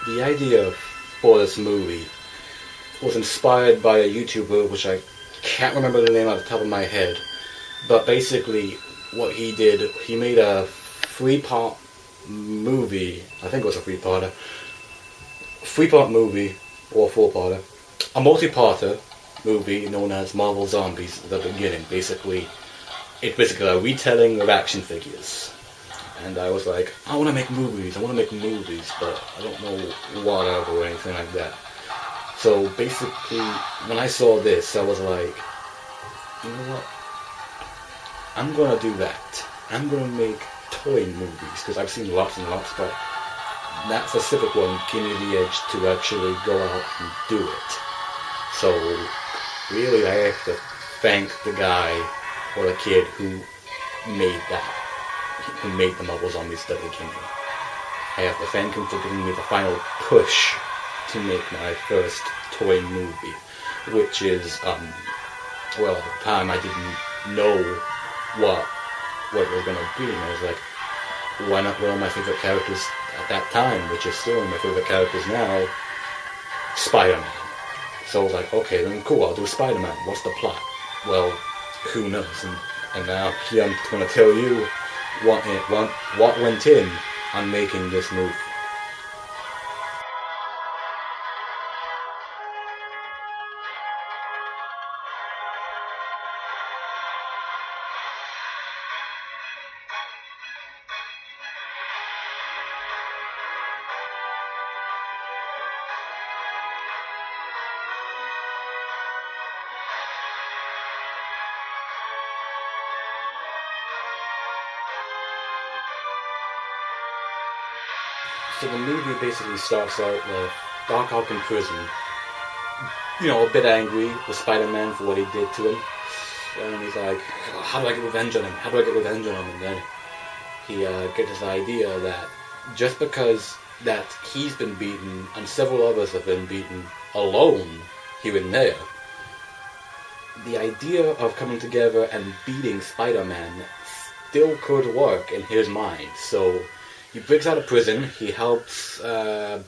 The idea for this movie was inspired by a YouTuber, which I can't remember the name off the top of my head, but basically what he did, he made a three-part movie, I think it was a three-part movie, or four-parter, a multi-parter movie known as Marvel Zombies at the beginning. Basically, it's basically a retelling of action figures. And I was like, I want to make movies, but I don't know what or anything like that. So basically, when I saw this, I was like, you know what? I'm gonna do that. I'm gonna make toy movies, because I've seen lots and lots, but that specific one gave me the edge to actually go out and do it. So, really, I have to thank the guy, or the kid, who made the Marvel Zombies at the beginning. I have to thank him for giving me the final push to make my first toy movie, which is, well, at the time I didn't know what it was going to be, and I was like, why not one of my favorite characters at that time, which is still one of my favorite characters now, Spider-Man. So I was like, okay, then cool, I'll do Spider-Man. What's the plot? Well, who knows? And now here I'm going to tell you what went in on making this movie. So the movie basically starts out with Doc Ock in prison, you know, a bit angry with Spider-Man for what he did to him. And he's like, how do I get revenge on him? And then he gets this idea that just because that he's been beaten and several others have been beaten alone here and there, the idea of coming together and beating Spider-Man still could work in his mind. So he breaks out of prison. He helps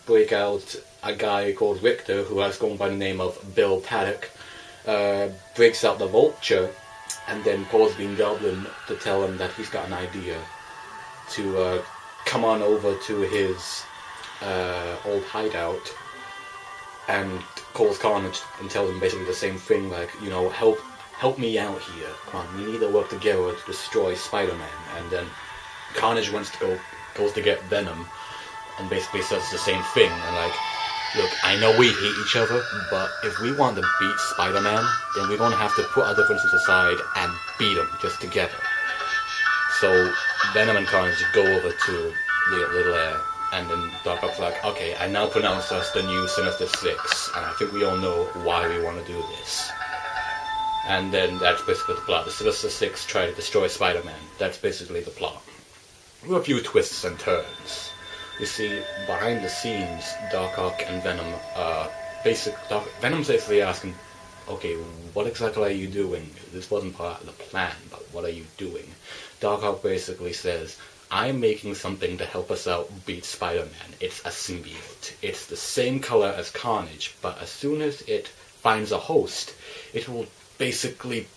break out a guy called Richter, who has gone by the name of Bill Paddock. Breaks out the Vulture, and then calls Green Goblin to tell him that he's got an idea to come on over to his old hideout, and calls Carnage and tells him basically the same thing, like, you know, help me out here. Come on, we need to work together to destroy Spider-Man. And then Carnage goes to get Venom, and basically says the same thing, and like, look, I know we hate each other, but if we want to beat Spider-Man, then we're going to have to put our differences aside and beat him just together. So Venom and Carnage go over to the Little Air, and then Doc Ock's like, okay, I now pronounce us the new Sinister Six, and I think we all know why we want to do this. And then that's basically the plot. The Sinister Six try to destroy Spider-Man. That's basically the plot. With a few twists and turns. You see, behind the scenes, Doc Ock and Venom, Venom's basically asking, okay, what exactly are you doing? This wasn't part of the plan, but what are you doing? Doc Ock basically says, I'm making something to help us out beat Spider-Man. It's a symbiote. It's the same color as Carnage, but as soon as it finds a host, it will basically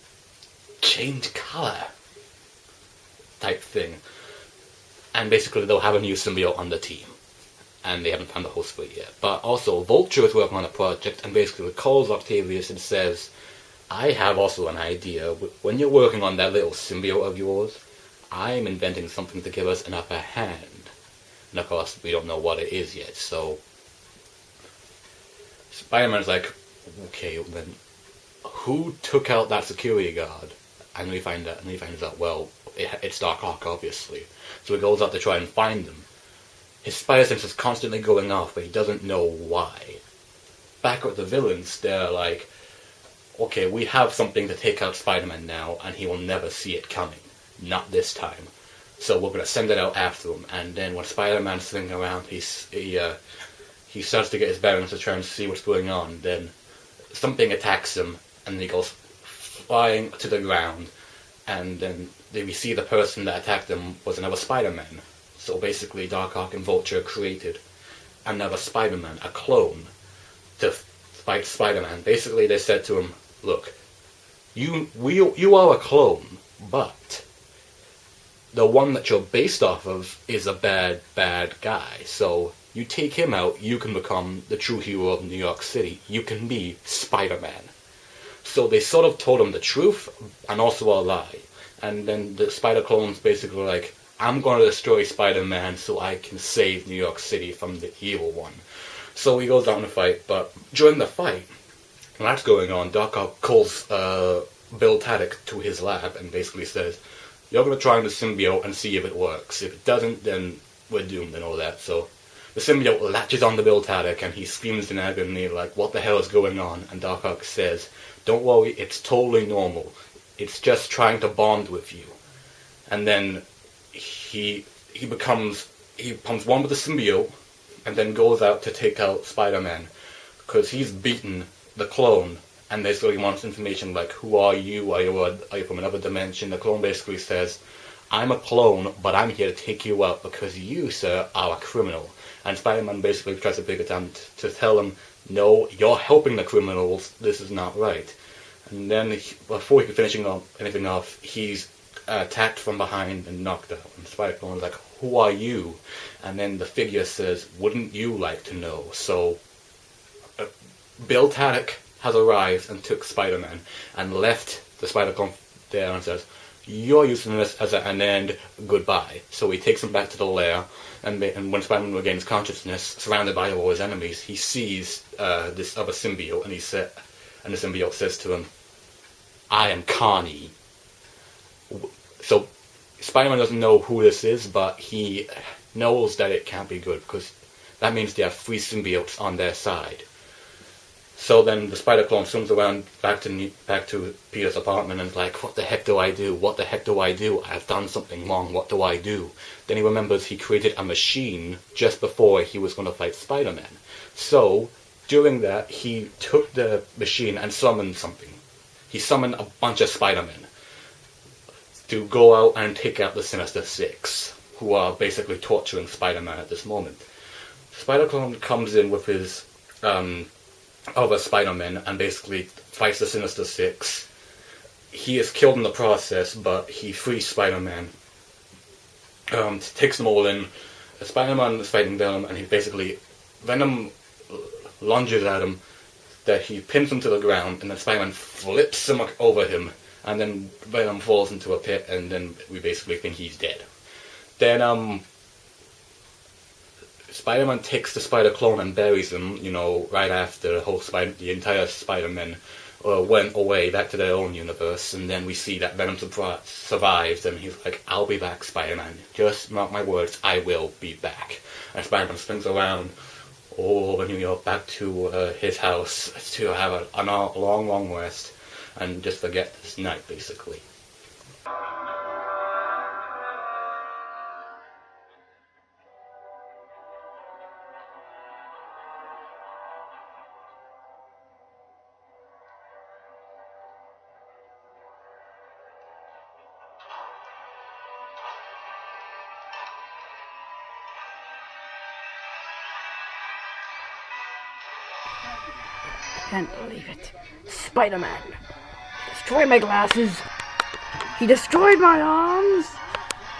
change color. Type thing. And basically they'll have a new symbiote on the team. And they haven't found the host for it yet. But also, Vulture is working on a project and basically calls Octavius and says, I have also an idea. When you're working on that little symbiote of yours, I'm inventing something to give us an upper hand. And of course, we don't know what it is yet, so Spider-Man's like, okay, then who took out that security guard? And we find out, well, it's Doc Ock, obviously. So he goes out to try and find them. His spider sense is constantly going off, but he doesn't know why. Back with the villains, they're like, okay, we have something to take out Spider-Man now, and he will never see it coming. Not this time. So we're going to send it out after him. And then when Spider-Man's sitting around, he starts to get his bearings to try and see what's going on. Then something attacks him, and he goes flying to the ground. And then we see the person that attacked him was another Spider-Man. So basically, Doc Ock and Vulture created another Spider-Man, a clone, to fight Spider-Man. Basically, they said to him, look, you are a clone, but the one that you're based off of is a bad guy. So you take him out, you can become the true hero of New York City. You can be Spider-Man. So they sort of told him the truth and also a lie. And then the Spider clone's basically like, I'm going to destroy Spider-Man so I can save New York City from the evil one. So he goes down to fight, but during the fight, when that's going on, Doc Ock calls Bill Taddock to his lab and basically says, you're going to try the symbiote and see if it works. If it doesn't, then we're doomed and all that. So the symbiote latches onto Bill Taddock and he screams in agony like, what the hell is going on? And Doc Ock says, don't worry, it's totally normal. It's just trying to bond with you. And then he becomes one with the symbiote and then goes out to take out Spider-Man because he's beaten the clone. And basically wants information like, who are you? Are you from another dimension? The clone basically says, I'm a clone, but I'm here to take you out because you, sir, are a criminal. And Spider-Man basically tries a big attempt to tell him, no, you're helping the criminals, this is not right. And then, before he can finish anything off, he's attacked from behind and knocked out. And Spider-Man is like, who are you? And then the figure says, wouldn't you like to know? So, Bill Taddock has arrived and took Spider-Man and left the Spider-Clone there and says, you're using this as an end, goodbye. So he takes him back to the lair, and when Spider-Man regains consciousness, surrounded by all his enemies, he sees this other symbiote, and the symbiote says to him, I am Connie. So Spider-Man doesn't know who this is, but he knows that it can't be good, because that means they have 3 symbiotes on their side. So then the Spider-Clone swims around back to Peter's apartment and is like, what the heck do I do? What the heck do I do? I've done something wrong. What do I do? Then he remembers he created a machine just before he was going to fight Spider-Man. So during that, he took the machine and summoned something. He summoned a bunch of Spider-Men to go out and take out the Sinister Six, who are basically torturing Spider-Man at this moment. Spider-Clone comes in with his other Spider-Man and basically fights the Sinister Six. He is killed in the process, but he frees Spider-Man, takes them all in. Spider-Man is fighting Venom, and Venom lunges at him, that he pins him to the ground, and then Spider-Man flips him over him, and then Venom falls into a pit, and then we basically think he's dead. Then, Spider-Man takes the Spider-Clone and buries him, right after the entire Spider-Man went away back to their own universe, and then we see that Venom survives, and he's like, I'll be back, Spider-Man. Just mark my words, I will be back. And Spider-Man spins around all over New York back to his house to have a long, long rest and just forget this night, basically. I can't believe it. Spider-Man. He destroyed my glasses. He destroyed my arms.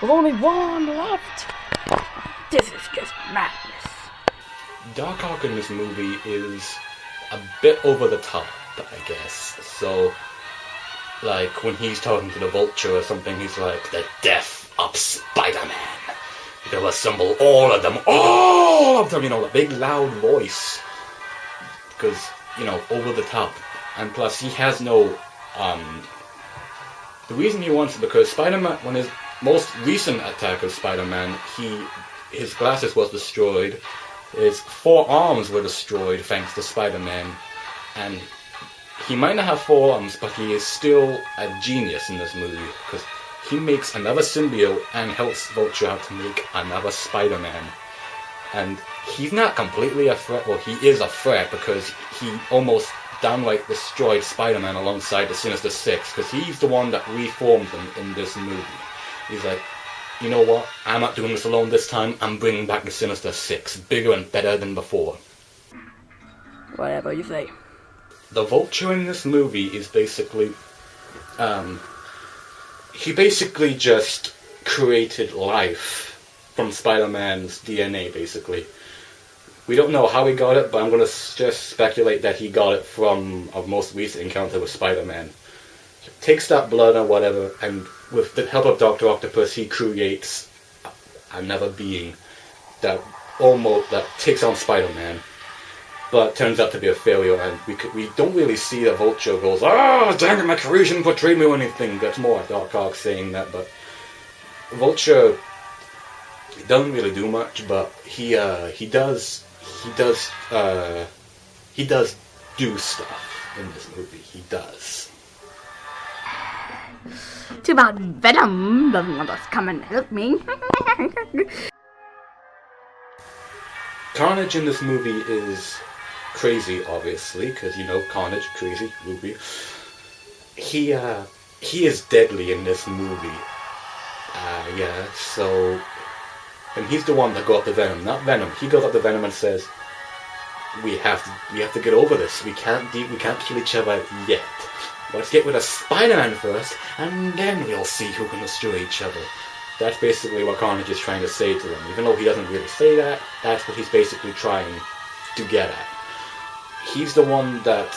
With only one left. This is just madness. Doc Ock in this movie is a bit over the top, I guess. So, like, when he's talking to the Vulture or something, he's like, the death of Spider-Man. They'll assemble all of them, the big loud voice. Because, over the top. And plus, he has no, the reason he wants it, because Spider-Man, when his most recent attack of Spider-Man, his glasses was destroyed, his 4 arms were destroyed thanks to Spider-Man, and he might not have 4 arms, but he is still a genius in this movie, because he makes another symbiote and helps Vulture out to make another Spider-Man. And he's not completely a threat. Well, he is a threat because he almost downright destroyed Spider-Man alongside the Sinister Six, because he's the one that reformed them in this movie. He's like, you know what? I'm not doing this alone this time. I'm bringing back the Sinister Six, bigger and better than before. Whatever you say. The Vulture in this movie is basically, he basically just created life from Spider-Man's DNA, basically. We don't know how he got it, but I'm going to just speculate that he got it from a most recent encounter with Spider-Man. He takes that blood or whatever, and with the help of Dr. Octopus, he creates another being that takes on Spider-Man, but turns out to be a failure, and we don't really see that Vulture goes, dang it, my creation portrayed me or anything. That's more like Doc Ock saying that, but Vulture, he doesn't really do much, but he does do stuff in this movie. He does. Too bad Venom doesn't want us to come and help me. Carnage in this movie is crazy, obviously, because, you know, Carnage, crazy movie. He is deadly in this movie. So... And he's the one that got the Venom, not Venom. He goes up to Venom and says, we have to get over this. We can't kill each other yet. Let's get rid of Spider-Man first, and then we'll see who can destroy each other. That's basically what Carnage is trying to say to them. Even though he doesn't really say that, that's what he's basically trying to get at. He's the one that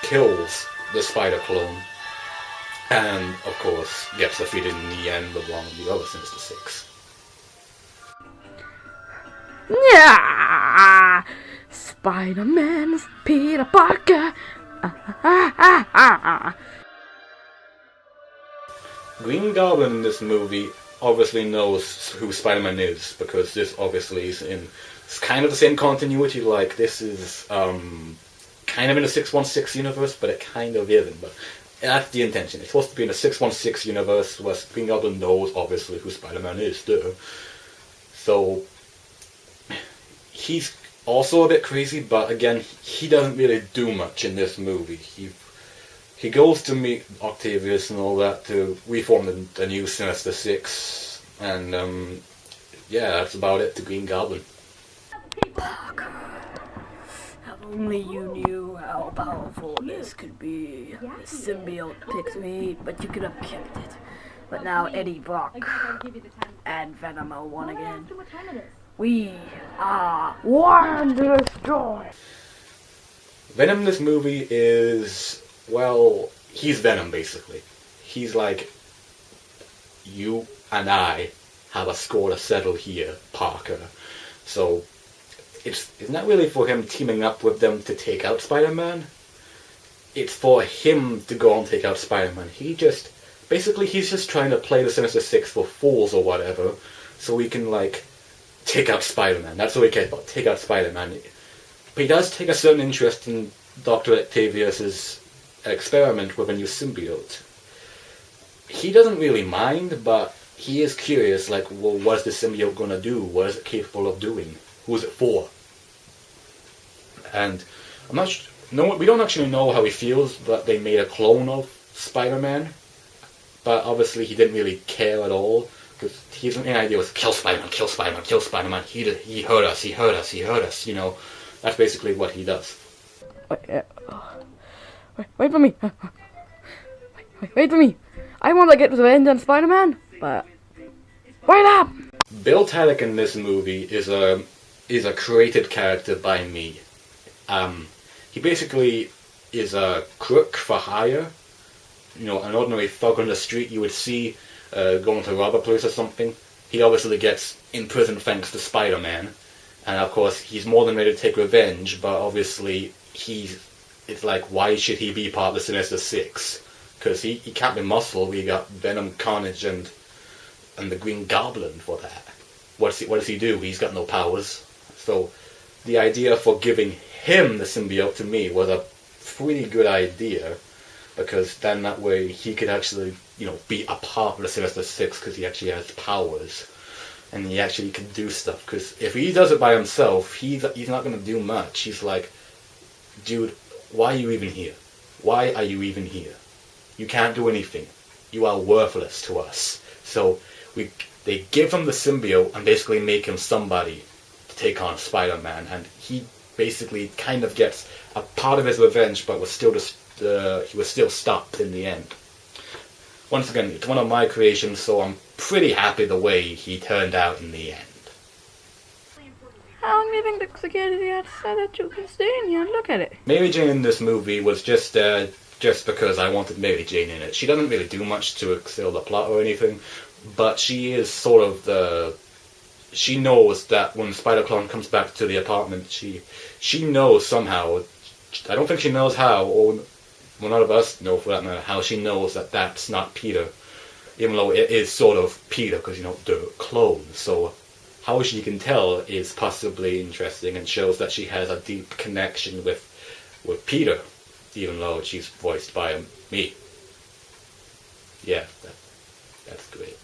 kills the Spider clone, and, of course, gets defeated in the end along with the other Sinister Six. Yeah! Spider-Man's Peter Parker! Green Goblin in this movie obviously knows who Spider-Man is, because this obviously is in... It's kind of the same continuity, like, this is, kind of in the 616 universe, but it kind of isn't, but... That's the intention. It's supposed to be in a 616 universe where Green Goblin knows, obviously, who Spider-Man is, too. So, he's also a bit crazy, but again, he doesn't really do much in this movie. He goes to meet Octavius and all that to reform the new Sinister Six, and, that's about it to Green Goblin. Parker, if only you knew how powerful this could be. The symbiote picked me, but you could have kept it. But now Eddie Brock and Venom are one again. We are one to destroy. Venom in this movie is, well, he's Venom, basically. He's like, you and I have a score to settle here, Parker. So, it's not really for him teaming up with them to take out Spider-Man. It's for him to go and take out Spider-Man. he's just trying to play the Sinister Six for fools or whatever, so he can, like, take out Spider-Man. That's what he cares about, take out Spider-Man. But he does take a certain interest in Dr. Octavius's experiment with a new symbiote. He doesn't really mind, but he is curious, like, well, what is the symbiote gonna do? What is it capable of doing? Who is it for? And we don't actually know how he feels that they made a clone of Spider-Man, but obviously he didn't really care at all, because his main idea was kill Spider-Man, kill Spider-Man, kill Spider-Man. He hurt us, you know. That's basically what he does. Wait for me. Wait for me. I want to get revenge on Spider-Man, but wait up! Bill Tadek in this movie is a created character by me. He basically is a crook for hire. You know, an ordinary thug on the street you would see going to rob a place or something. He obviously gets in prison thanks to Spider-Man. And of course, he's more than ready to take revenge, but obviously it's like, why should he be part of the Sinister Six? Because he can't be muscle. We got Venom, Carnage, and the Green Goblin for that. What does he do? He's got no powers. So the idea for giving him the symbiote to me was a pretty good idea, because then that way he could actually, you know, be a part of the Sinister Six, because he actually has powers. And he actually can do stuff, because if he does it by himself, he's not going to do much. He's like, dude, why are you even here? Why are you even here? You can't do anything. You are worthless to us. So they give him the symbiote and basically make him somebody to take on Spider-Man, and he basically kind of gets a part of his revenge, but he was still stopped in the end. Once again, it's one of my creations, so I'm pretty happy the way he turned out in the end. How long do you think the security guard said that you can stay in here and look at it? Mary Jane in this movie was just because I wanted Mary Jane in it. She doesn't really do much to excel the plot or anything, but she is sort of she knows that when Spider-Clan comes back to the apartment, she knows somehow. I don't think she knows how, or well, none of us know for that matter, how she knows that that's not Peter, even though it is sort of Peter, because, you know, they're clones. So how she can tell is possibly interesting and shows that she has a deep connection with Peter, even though she's voiced by me. Yeah, that's great.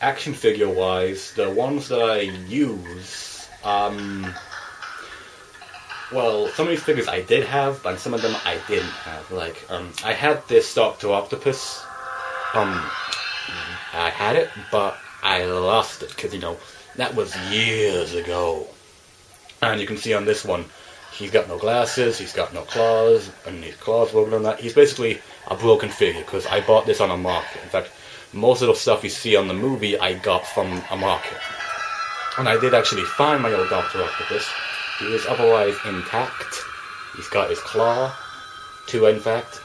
Action figure wise, the ones that I use, well, some of these figures I did have, and some of them I didn't have. Like, I had this Dr. Octopus. I had it, but I lost it, because, you know, that was years ago. And you can see on this one, he's got no glasses, he's got no claws, and his claws were on that. He's basically a broken figure, because I bought this on a market. In fact, most of the stuff you see on the movie I got from a market. And I did actually find my old Dr. Octopus. He is otherwise intact. He's got his claw, too, in fact.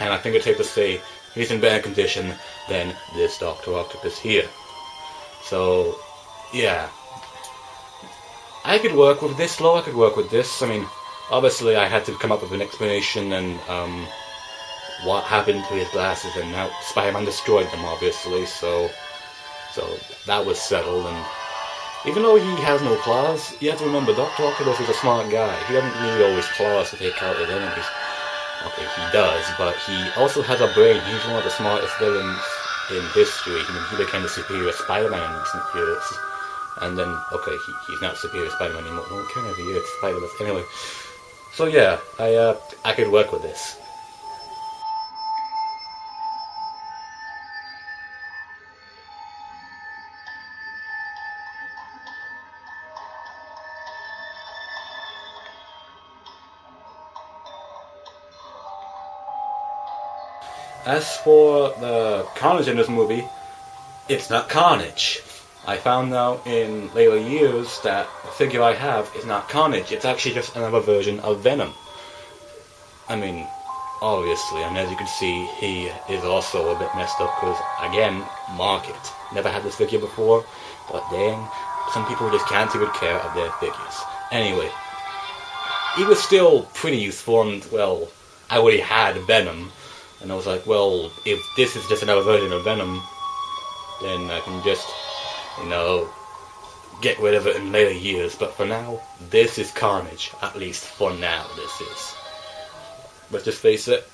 And I think it's safe to say he's in better condition than this Dr. Octopus here. So, yeah. I could work with this, though. I could work with this. I mean, obviously I had to come up with an explanation and, what happened to his glasses, and now Spider-Man destroyed them, obviously, so that was settled. And even though he has no claws, you have to remember, Dr. Octopus is a smart guy. He doesn't need always claws to take out his enemies. Okay, he does, but he also has a brain. He's one of the smartest villains in history. He became the superior Spider-Man in recent years. And then, okay, he's not superior Spider-Man anymore. No one cares if he is Spider-Man. Anyway, so yeah, I could work with this. As for the Carnage in this movie, it's not Carnage. I found out in later years that the figure I have is not Carnage. It's actually just another version of Venom. I mean, obviously, and as you can see, he is also a bit messed up because, again, market. Never had this figure before, but dang, some people just can't even care of their figures. Anyway, he was still pretty useful, and, well, I already had Venom. And I was like, well, if this is just another version of Venom, then I can just, you know, get rid of it in later years. But for now, this is Carnage. At least for now, this is. Let's just face it,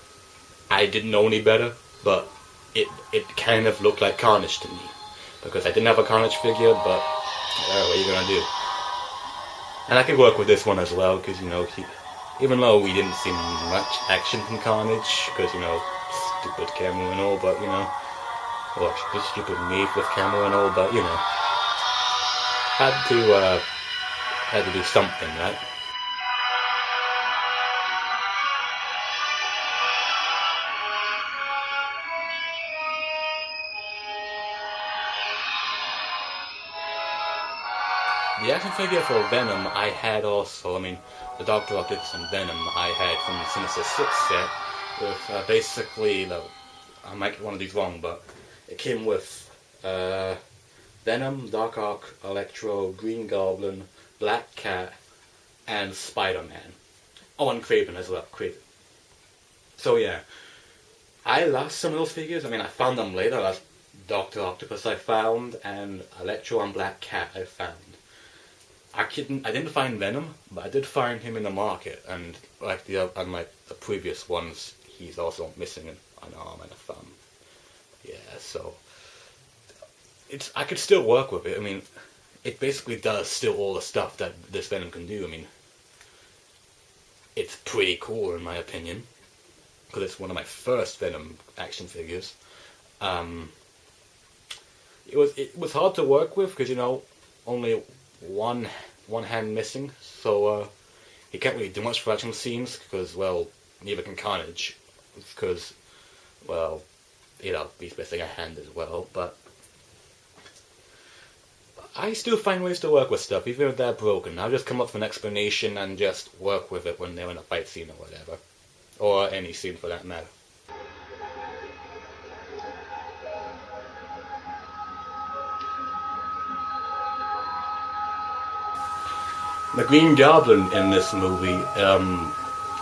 I didn't know any better, but it kind of looked like Carnage to me. Because I didn't have a Carnage figure, but what are you gonna do? And I could work with this one as well, because, you know, even though we didn't see much action from Carnage, because, you know, stupid camera and all, but, you know, or stupid me with camera and all, but, you know, had to do something, right? The action figure for Venom I had also, I mean, the Dr. Octopus and Venom I had from the Sinister Six set with basically, I might get one of these wrong, but it came with Venom, Doc Ock, Electro, Green Goblin, Black Cat, and Spider-Man. Oh, and Kraven as well, Kraven. So yeah, I lost some of those figures. I mean, I found them later. That's Dr. Octopus I found, and Electro and Black Cat I found. I didn't find Venom, but I did find him in the market, and unlike the previous ones, he's also missing an arm and a thumb. Yeah, so I could still work with it. I mean, it basically does still all the stuff that this Venom can do. I mean, it's pretty cool in my opinion, because it's one of my first Venom action figures. It was hard to work with because only one hand missing, so he can't really do much for action scenes because, well, neither can Carnage, because, well, he's missing a hand as well. But I still find ways to work with stuff, even if they're broken. I'll just come up with an explanation and just work with it when they're in a fight scene or whatever, or any scene for that matter. The Green Goblin in this movie,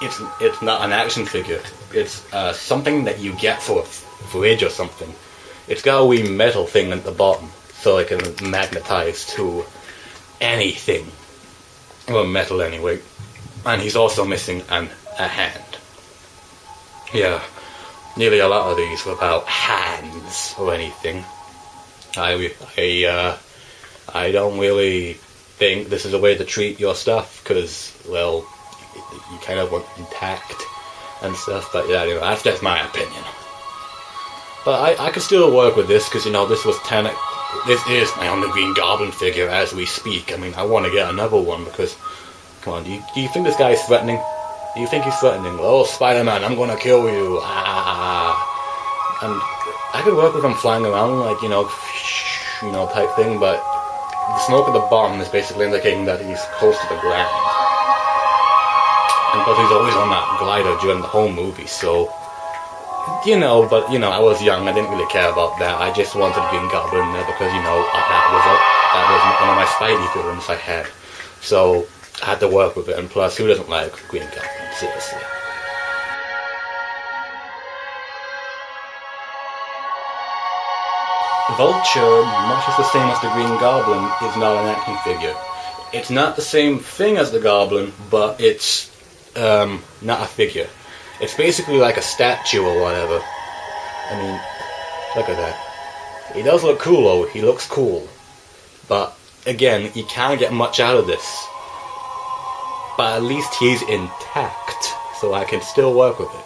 it's not an action figure. It's something that you get for a fridge or something. It's got a wee metal thing at the bottom, so it can magnetize to anything. Well, metal anyway. And he's also missing a hand. Yeah, nearly a lot of these were about hands or anything. I don't really think this is a way to treat your stuff, because, well, you kind of want intact and stuff, but yeah, that's just my opinion. But I could still work with this, because, this is my only Green Goblin figure as we speak. I mean, I want to get another one, because, come on, do you think this guy is threatening? Do you think he's threatening? Oh, Spider-Man, I'm gonna kill you, And I could work with him flying around, like, type thing, but the smoke at the bottom is basically indicating that he's close to the ground. And plus he's always on that glider during the whole movie, so... I was young, I didn't really care about that. I just wanted Green Goblin there because, that was one of my Spidey villains I had. So, I had to work with it, and plus, who doesn't like Green Goblin, seriously? Vulture, much as the same as the Green Goblin, is not an action figure. It's not the same thing as the Goblin, but it's not a figure. It's basically like a statue or whatever. I mean, look at that. He does look cool though, he looks cool. But, again, you can't get much out of this. But at least he's intact, so I can still work with it.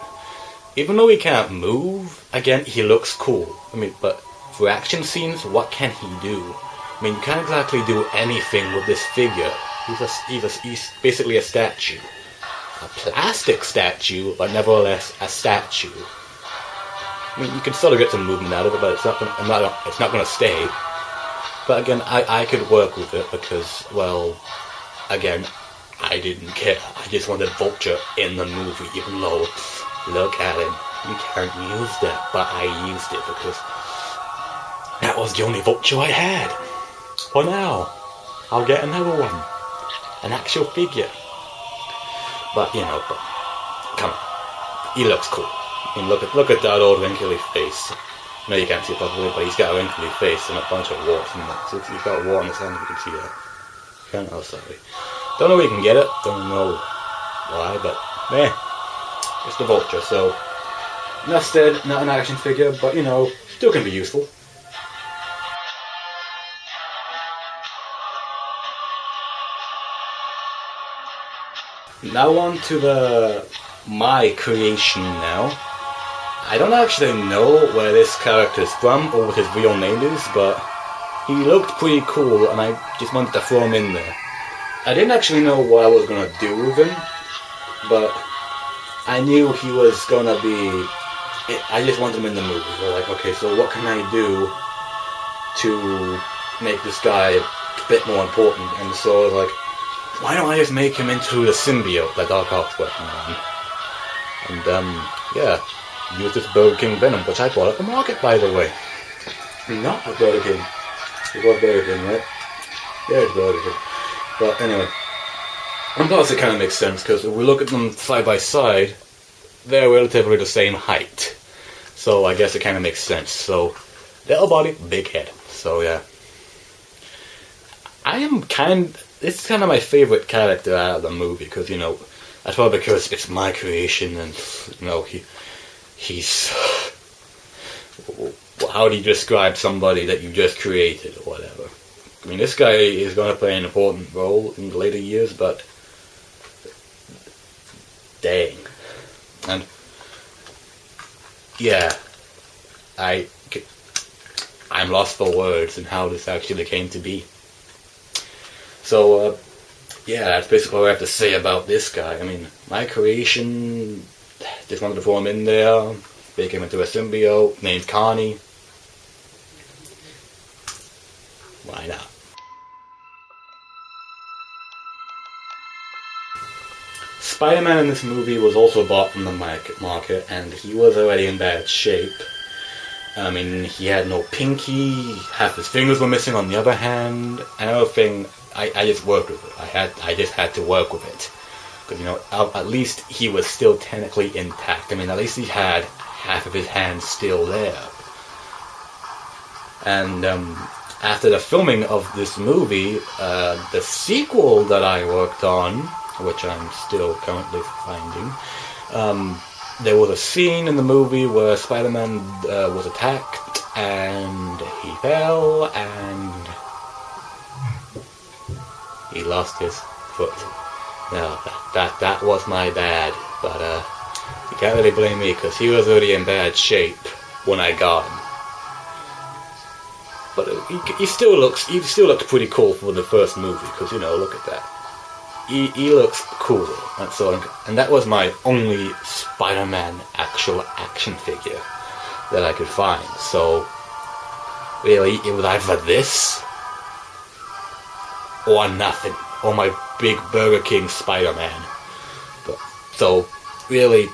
Even though he can't move, again, he looks cool. I mean, but for action scenes, what can he do? I mean, you can't exactly do anything with this figure. He's basically a statue. A plastic statue, but nevertheless a statue. I mean, you can sort of get some movement out of it, but it's not going to stay. But again, I could work with it because, well, again, I didn't care. I just wanted Vulture in the movie, even though, look at him. You can't use that, but I used it because that was the only Vulture I had. For now. I'll get another one. An actual figure. But, come on. He looks cool. I mean, look at that old wrinkly face. No, you can't see it properly, but he's got a wrinkly face and a bunch of warts in it. So he's got a wart on his hand, if you can see that. Can't, oh, sorry. Don't know where you can get it. Don't know why, but, it's the Vulture, so... Enough said, not an action figure, but, still can be useful. Now on to my creation now. I don't actually know where this character's from or what his real name is, but he looked pretty cool and I just wanted to throw him in there. I didn't actually know what I was going to do with him, but I knew he was going to be... I just wanted him in the movie. So like, okay, so what can I do to make this guy a bit more important? And so I was like, why don't I just make him into the symbiote that Doc Ock's working on? And, use this Burger King Venom, which I bought at the market, by the way. Not at Burger King. It was Burger King, right? Yeah, it's Burger King. But anyway. And plus it kind of makes sense, because if we look at them side by side, they're relatively the same height. So I guess it kind of makes sense. So, little body, big head. So yeah. this is kind of my favorite character out of the movie, because, you know, that's probably because it's my creation, and, you know, he's... How do you describe somebody that you just created, or whatever? I mean, this guy is going to play an important role in the later years, but... Dang. And... Yeah. I'm lost for words in how this actually came to be. So, yeah, that's basically what I have to say about this guy. I mean, my creation, just wanted to throw him in there, make him into a symbiote named Connie. Why not? Spider-Man in this movie was also bought from the market, and he was already in bad shape. I mean, he had no pinky, half his fingers were missing on the other hand. Another thing, I just worked with it. I just had to work with it. Because, you know, at least he was still technically intact. I mean, at least he had half of his hand still there. And, after the filming of this movie, the sequel that I worked on, which I'm still currently finding, there was a scene in the movie where Spider-Man was attacked, and he fell, and he lost his foot. Now, that was my bad, but you can't really blame me, because he was already in bad shape when I got him. But he still looks pretty cool for the first movie, because, you know, look at that. He looks cool, and that was my only Spider-Man actual action figure that I could find. So, really, it was either this or nothing, or my big Burger King Spider-Man. So, really,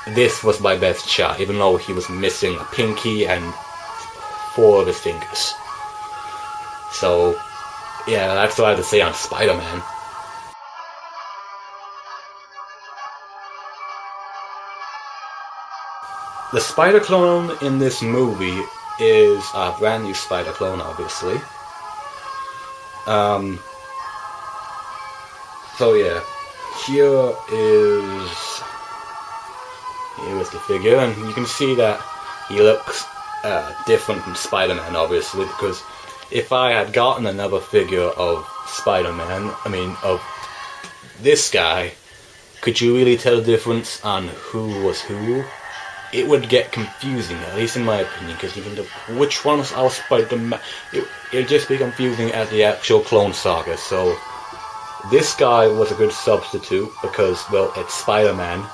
this was my best shot, even though he was missing a pinky and 4 of his fingers. So, yeah, that's what I have to say on Spider-Man. The Spider clone in this movie is a brand new Spider clone, obviously. So yeah, here is the figure, and you can see that he looks different from Spider-Man, obviously, because if I had gotten another figure of Spider-Man, I mean, of this guy, could you really tell the difference on who was who? It would get confusing, at least in my opinion, because you can know which one was our Spider-Man. It'd just be confusing as the actual Clone Saga. So this guy was a good substitute because, well, it's Spider-Man,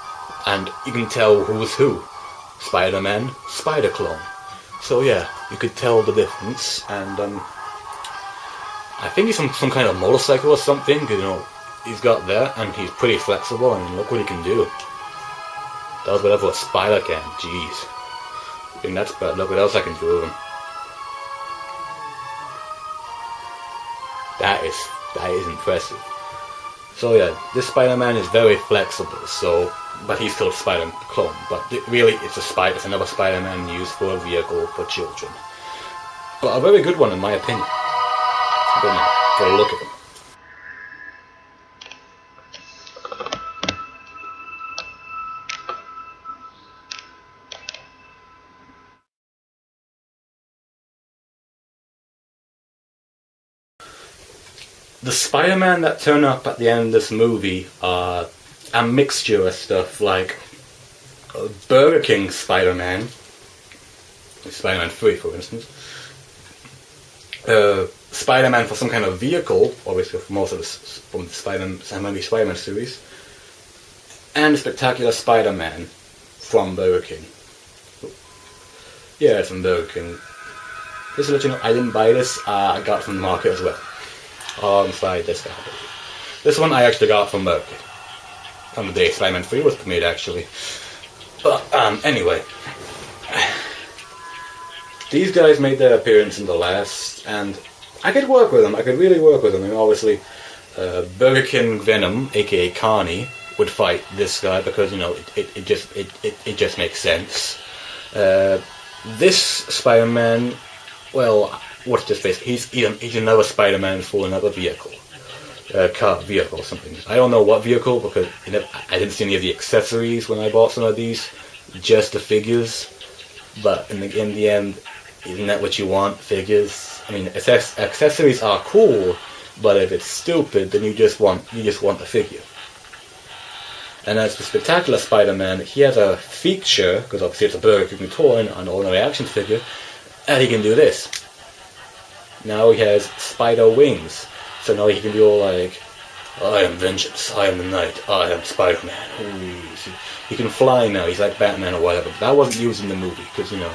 and you can tell who's who. Spider-Man, Spider-Clone. So yeah, you could tell the difference, and I think he's some kind of motorcycle or something, you know, he's got that, and he's pretty flexible, and look what he can do. Does whatever a spider can, jeez. I think that's bad, look what else I can do with him. That is impressive. So yeah, this Spider-Man is very flexible, so, but he's still a Spider-Clone, but really it's another Spider-Man used for a vehicle for children. But a very good one in my opinion. Good man, for a look at him. The Spider-Man that turn up at the end of this movie are a mixture of stuff like Burger King Spider-Man, Spider-Man 3 for instance, Spider-Man for some kind of vehicle, obviously for most of from the Spider-Man series, and Spectacular Spider-Man from Burger King. Yeah, it's from Burger King. Just to let you know, I didn't buy this, I got it from the market as well. Alongside this guy. This one I actually got from Burger King. On the day Spider-Man 3 was premiered, actually. But, anyway. These guys made their appearance in the last, and I could work with them. I could really work with them. I mean, obviously, Burger King Venom, aka Connie, would fight this guy because, you know, it just makes sense. This Spider-Man, well, what's this face? He's another Spider-Man for another vehicle. car, vehicle or something. I don't know what vehicle because I didn't see any of the accessories when I bought some of these, just the figures. But in the end, isn't that what you want? Figures. I mean, accessories are cool, but if it's stupid, then you just want the figure. And as the Spectacular Spider-Man, he has a feature, because obviously it's a Burger King toy and an ordinary action figure, and he can do this. Now he has spider wings. So now he can be all like, I am vengeance, I am the night, I am Spider-Man. Ooh, he can fly now, he's like Batman or whatever. That wasn't used in the movie, because, you know,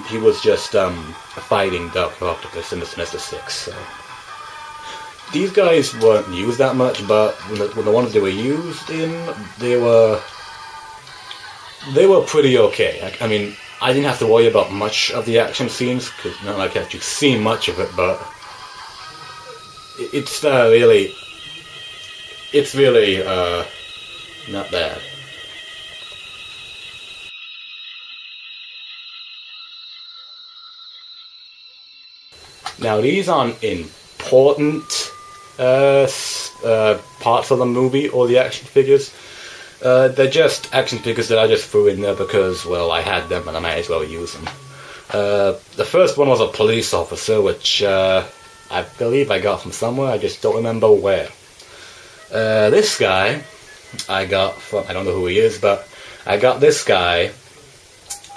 he was just fighting Dr. Octopus in the Sinister Six, so. These guys weren't used that much, but when the ones they were used in, they were pretty okay. I mean, I didn't have to worry about much of the action scenes, because not like I actually seen much of it, but it's really not bad. Now these aren't important parts of the movie or the action figures. They're just action figures that I just threw in there because, well, I had them and I might as well use them. The first one was a police officer, which I believe I got from somewhere, I just don't remember where. This guy I got from, I don't know who he is, but I got this guy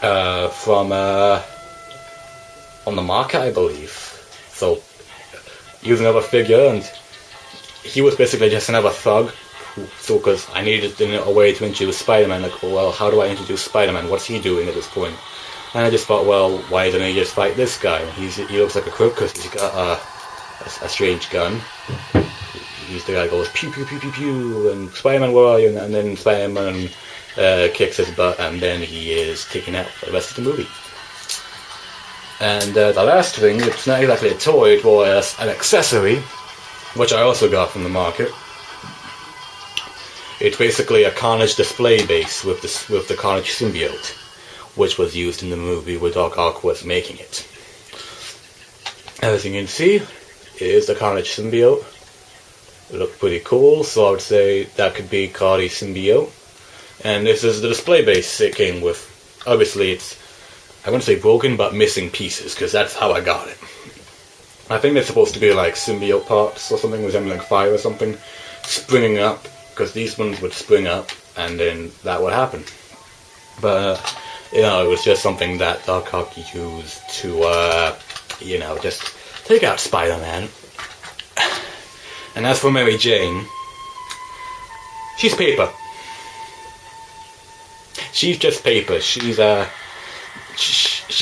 from on the market, I believe. So, using another figure, and he was basically just another thug. So, because I needed a way to introduce Spider-Man, like, well, how do I introduce Spider-Man? What's he doing at this point? And I just thought, well, why doesn't he just fight this guy? He looks like a crook because he's got a strange gun. He's the guy who goes pew pew pew pew pew, and Spider-Man, where are you? And then Spider-Man kicks his butt, and then he is taken out for the rest of the movie. And the last thing, it's not exactly a toy, it was an accessory, which I also got from the market. It's basically a Carnage display base with the Carnage symbiote, which was used in the movie where Doc Ock was making it. As you can see, is the Carnage symbiote. It looked pretty cool, so I would say that could be Cardi symbiote. And this is the display base it came with. Obviously, it's, I wouldn't say broken, but missing pieces, because that's how I got it. I think they're supposed to be like symbiote parts or something, resembling fire or something, springing up, because these ones would spring up, and then that would happen. But, you know, it was just something that Doc Ock used to, you know, just take out Spider-Man. And as for Mary Jane, she's paper. She's just paper. She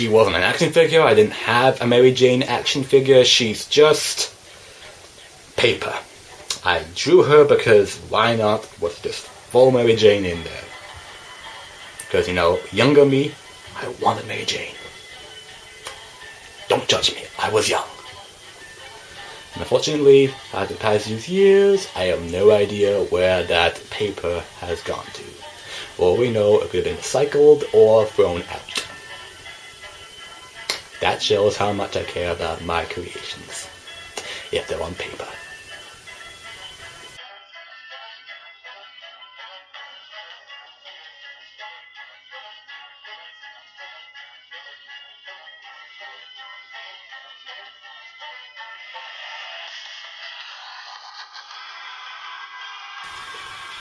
wasn't an action figure. I didn't have a Mary Jane action figure. She's just paper. I drew her because why not? Let's just throw Mary Jane in there. Because, you know, younger me, I wanted Mary Jane. Don't judge me. I was young. And unfortunately, as the past few years, I have no idea where that paper has gone to. For all we know, it could have been recycled or thrown out. That shows how much I care about my creations, if they're on paper.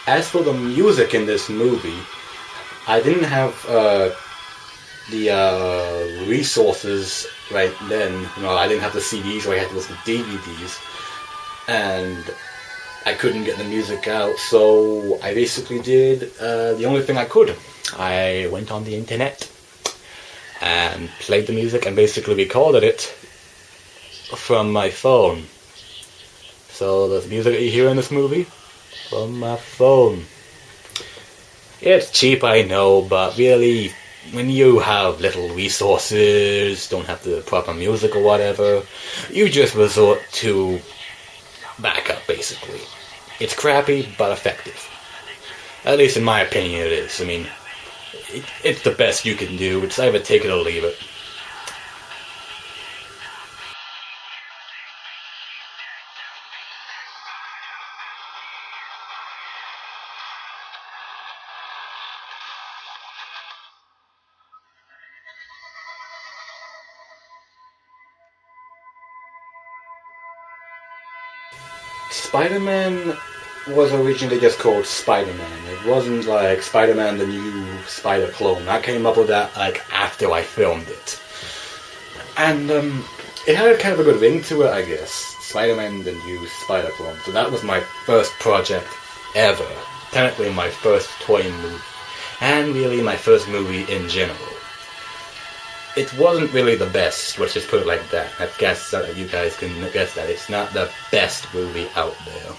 As for the music in this movie, I didn't have the resources right then. You know, I didn't have the CDs, so I had to listen to DVDs, and I couldn't get the music out. So I basically did the only thing I could. I went on the internet and played the music and basically recorded it from my phone. So the music that you hear in this movie, from my phone. It's cheap, I know, but really, when you have little resources, don't have the proper music or whatever, you just resort to backup, basically. It's crappy, but effective. At least in my opinion it is. I mean, it's the best you can do. It's either take it or leave it. Spider-Man was originally just called Spider-Man. It wasn't like Spider-Man the new Spider clone. I came up with that like after I filmed it. And it had kind of a good ring to it, I guess. Spider-Man the new Spider clone. So that was my first project ever. Technically my first toy movie. And really my first movie in general. It wasn't really the best, let's just put it like that. I guess you guys can guess that. It's not the best movie out there.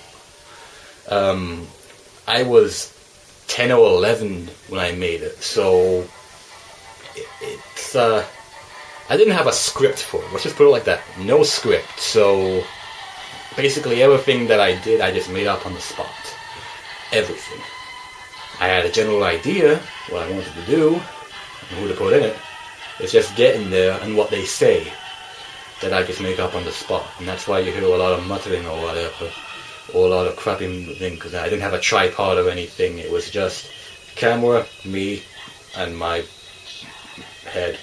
I was 10 or 11 when I made it, so it's I didn't have a script for it. Let's just put it like that. No script. So basically everything that I did, I just made up on the spot. Everything. I had a general idea what I wanted to do and who to put in it. It's just getting there and what they say that I just make up on the spot. And that's why you hear a lot of muttering or whatever, or a lot of crappy thing, because I didn't have a tripod or anything. It was just camera, me, and my head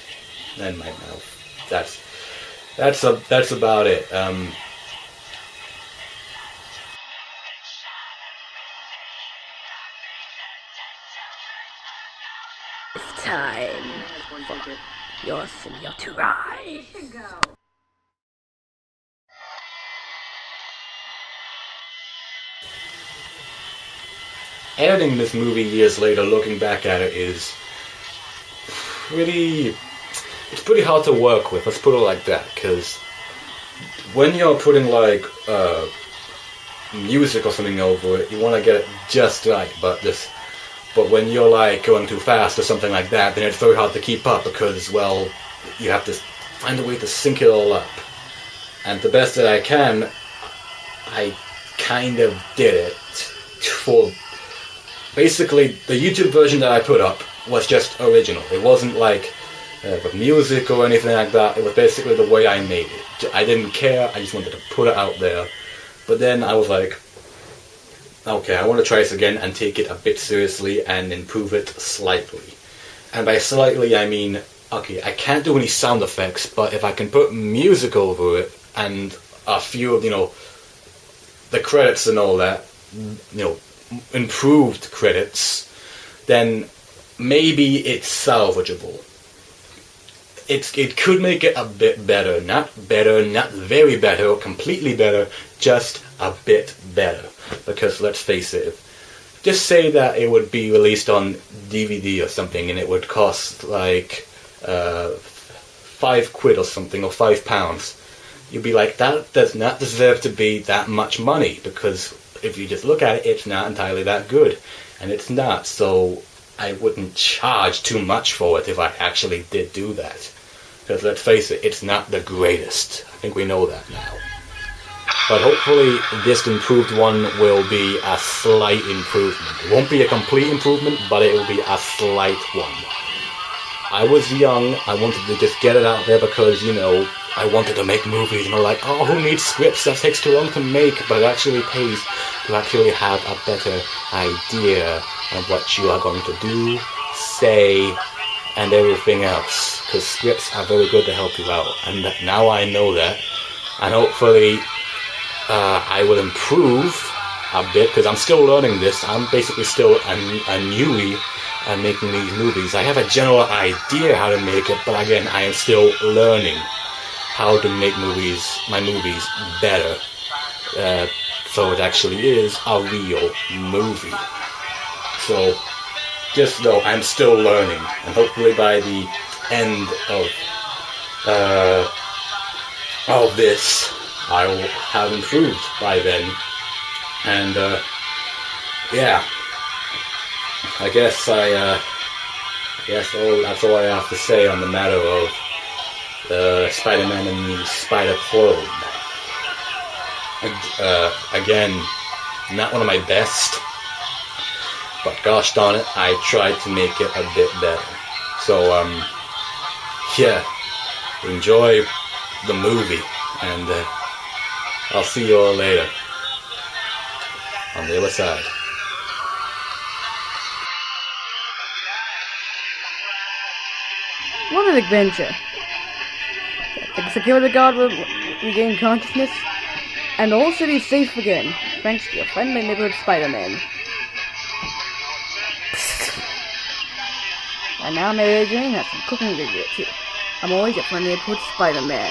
and my mouth. That's about it. It's time for your symbiote to rise. Editing this movie years later, looking back at it, is pretty hard to work with, let's put it like that, because when you're putting like music or something over it, you want to get it just right, but when you're like going too fast or something like that, then it's very hard to keep up because, well, you have to find a way to sync it all up. And the best that I can, I kind of did it for basically the YouTube version that I put up was just original. It wasn't like with music or anything like that. It was basically the way I made it. I didn't care, I just wanted to put it out there. But then I was like, okay, I want to try this again and take it a bit seriously and improve it slightly. And by slightly, I mean, okay, I can't do any sound effects, but if I can put music over it and a few of, the credits and all that, improved credits, then maybe it's salvageable. It could make it a bit better, not very better, or completely better, just a bit better. Because let's face it, just say that it would be released on DVD or something and it would cost like £5 or something, or £5. You'd be like, that does not deserve to be that much money, because if you just look at it, it's not entirely that good. And it's not, so I wouldn't charge too much for it if I actually did do that. Because let's face it, it's not the greatest. I think we know that now. But hopefully this improved one will be a slight improvement. It won't be a complete improvement, but it will be a slight one. I was young, I wanted to just get it out there because, I wanted to make movies, and I'm like, oh, who needs scripts? That takes too long to make, but it actually pays to actually have a better idea of what you are going to do, say, and everything else. Because scripts are very good to help you out, and now I know that, and hopefully I will improve a bit, because I'm still learning this. I'm basically still a newbie at making these movies. I have a general idea how to make it, but again, I am still learning how to make my movies better, so it actually is a real movie. So just know I'm still learning, and hopefully by the end of this, I will have improved by then. And yeah, I guess that's all I have to say on the matter of Spider-Man and the Spider-Clone. Again, not one of my best, but gosh darn it, I tried to make it a bit better. So yeah, enjoy the movie, and I'll see you all later on the other side. What an adventure! The security guard will regain consciousness, And the whole city's safe again, thanks to your friendly neighborhood Spider-Man. And now Mary Jane has some cooking to do too. I'm always your friendly neighborhood Spider-Man.